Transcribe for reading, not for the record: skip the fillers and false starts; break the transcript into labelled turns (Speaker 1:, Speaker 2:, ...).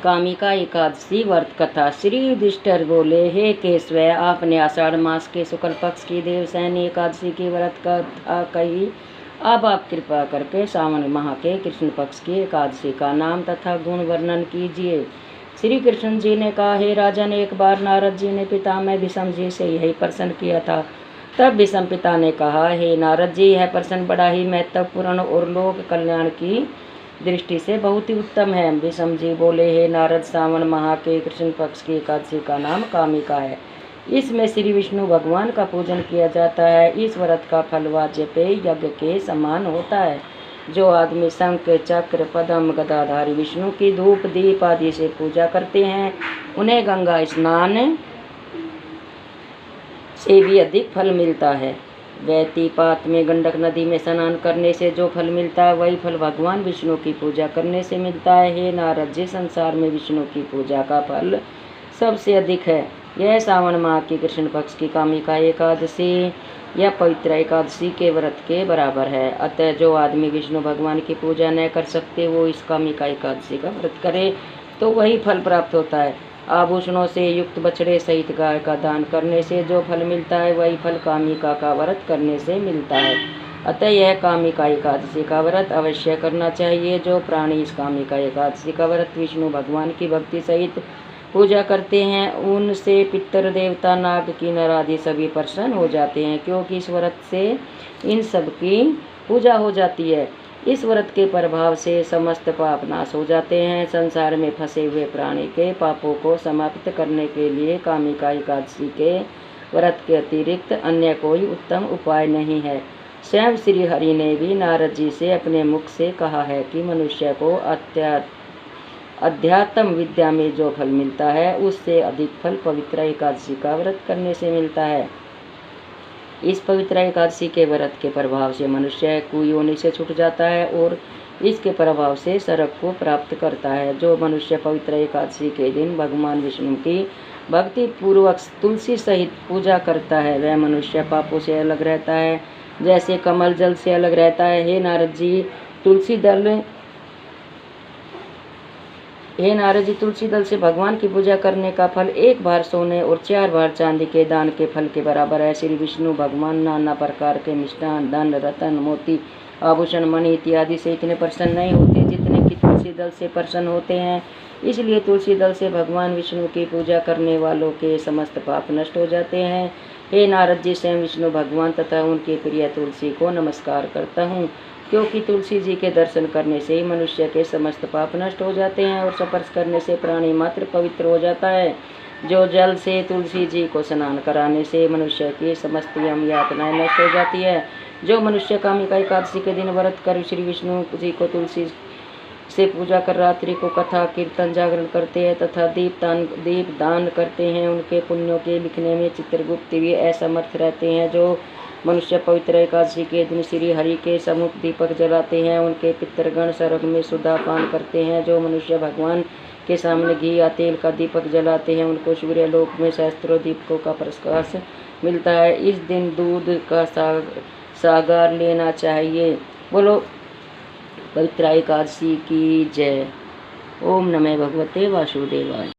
Speaker 1: कामिका एकादशी व्रत कथा। श्री युधिष्ठिर बोले, हे केशव, आपने आषाढ़ मास के शुक्ल पक्ष की देवसैनी एकादशी की व्रत कथा कही। अब आप कृपा करके सावन माह के कृष्ण पक्ष की एकादशी का नाम तथा गुण वर्णन कीजिए। श्री कृष्ण जी ने कहा, हे राजन, एक बार नारद जी ने पितामह भीष्म जी से यही प्रश्न किया था। तब भीष्म पिता ने कहा, हे नारद जी, यह प्रश्न बड़ा ही महत्वपूर्ण और लोक कल्याण की दृष्टि से बहुत ही उत्तम है। भीष्म जी बोले, हे नारद, सावन माह के कृष्ण पक्ष की एकादशी का नाम कामिका है। इसमें श्री विष्णु भगवान का पूजन किया जाता है। इस व्रत का फल वाजपेय यज्ञ के समान होता है। जो आदमी शंख, चक्र, पद्म, गदाधारी विष्णु की धूप दीप आदि से पूजा करते हैं, उन्हें गंगा स्नान से भी अधिक फल मिलता है। व्यतिपात में गंडक नदी में स्नान करने से जो फल मिलता है, वही फल भगवान विष्णु की पूजा करने से मिलता है। हे नारद जी, संसार में विष्णु की पूजा का फल सबसे अधिक है। यह सावन माह की कृष्ण पक्ष की कामिका एकादशी या पवित्र एकादशी के व्रत के बराबर है। अतः जो आदमी विष्णु भगवान की पूजा न कर सकते, वो इस कामिका एकादशी का व्रत करे तो वही फल प्राप्त होता है। आभूषणों से युक्त बछड़े सहित गाय का दान करने से जो फल मिलता है, वही फल कामिका का व्रत करने से मिलता है। अतः यह कामिका एकादशी का व्रत अवश्य करना चाहिए। जो प्राणी इस कामिका एकादशी का व्रत विष्णु भगवान की भक्ति सहित पूजा करते हैं, उनसे पितर देवता नाग किन्नर आदि सभी प्रसन्न हो जाते हैं, क्योंकि इस व्रत से इन सब की पूजा हो जाती है। इस व्रत के प्रभाव से समस्त पाप नाश हो जाते हैं। संसार में फंसे हुए प्राणी के पापों को समाप्त करने के लिए कामिका एकादशी के व्रत के अतिरिक्त अन्य कोई उत्तम उपाय नहीं है। स्वयं श्री हरि ने भी नारद जी से अपने मुख से कहा है कि मनुष्य को अध्यात्म विद्या में जो फल मिलता है, उससे अधिक फल पवित्र एकादशी का व्रत करने से मिलता है। इस पवित्र एकादशी के व्रत के प्रभाव से मनुष्य कुयोनि से छूट जाता है और इसके प्रभाव से स्वर्ग को प्राप्त करता है। जो मनुष्य पवित्र एकादशी के दिन भगवान विष्णु की भक्ति पूर्वक तुलसी सहित पूजा करता है, वह मनुष्य पापों से अलग रहता है, जैसे कमल जल से अलग रहता है। हे नारद जी, तुलसी दल से भगवान की पूजा करने का फल 1 बार सोने और 4 बार चांदी के दान के फल के बराबर है। श्री विष्णु भगवान नाना प्रकार के मिष्टान, धन, रतन, मोती, आभूषण, मणि इत्यादि से इतने प्रसन्न नहीं होते जितने कि तुलसी दल से प्रसन्न होते हैं। इसलिए तुलसी दल से भगवान विष्णु की पूजा करने वालों के समस्त पाप नष्ट हो जाते हैं। हे नारद जी, स्वयं विष्णु भगवान तथा उनके प्रिय तुलसी को नमस्कार करता हूँ, क्योंकि तुलसी जी के दर्शन करने से ही मनुष्य के समस्त पाप नष्ट हो जाते हैं और स्पर्श करने से प्राणी मात्र पवित्र हो जाता है। जो जल से तुलसी जी को स्नान कराने से मनुष्य की समस्त यम यातनाएं नष्ट हो जाती है। जो मनुष्य कामिका एकादशी के दिन व्रत कर श्री विष्णु जी को तुलसी से पूजा कर रात्रि को कथा कीर्तन जागरण करते हैं तथा दीप दान करते हैं, उनके पुण्यों के लिखने में चित्रगुप्त भी असमर्थ रहते हैं। जो मनुष्य पवित्र एकादशी के दिन श्री हरि के सम्मुख दीपक जलाते हैं, उनके पितृगण स्वर्ग में सुधा पान करते हैं। जो मनुष्य भगवान के सामने घी या तेल का दीपक जलाते हैं, उनको सूर्य लोक में सहस्त्रों दीपकों का प्रकाश मिलता है। इस दिन दूध का सागर लेना चाहिए। बोलो पवित्र एकादशी की जय। ओम नमः भगवते वासुदेवाय।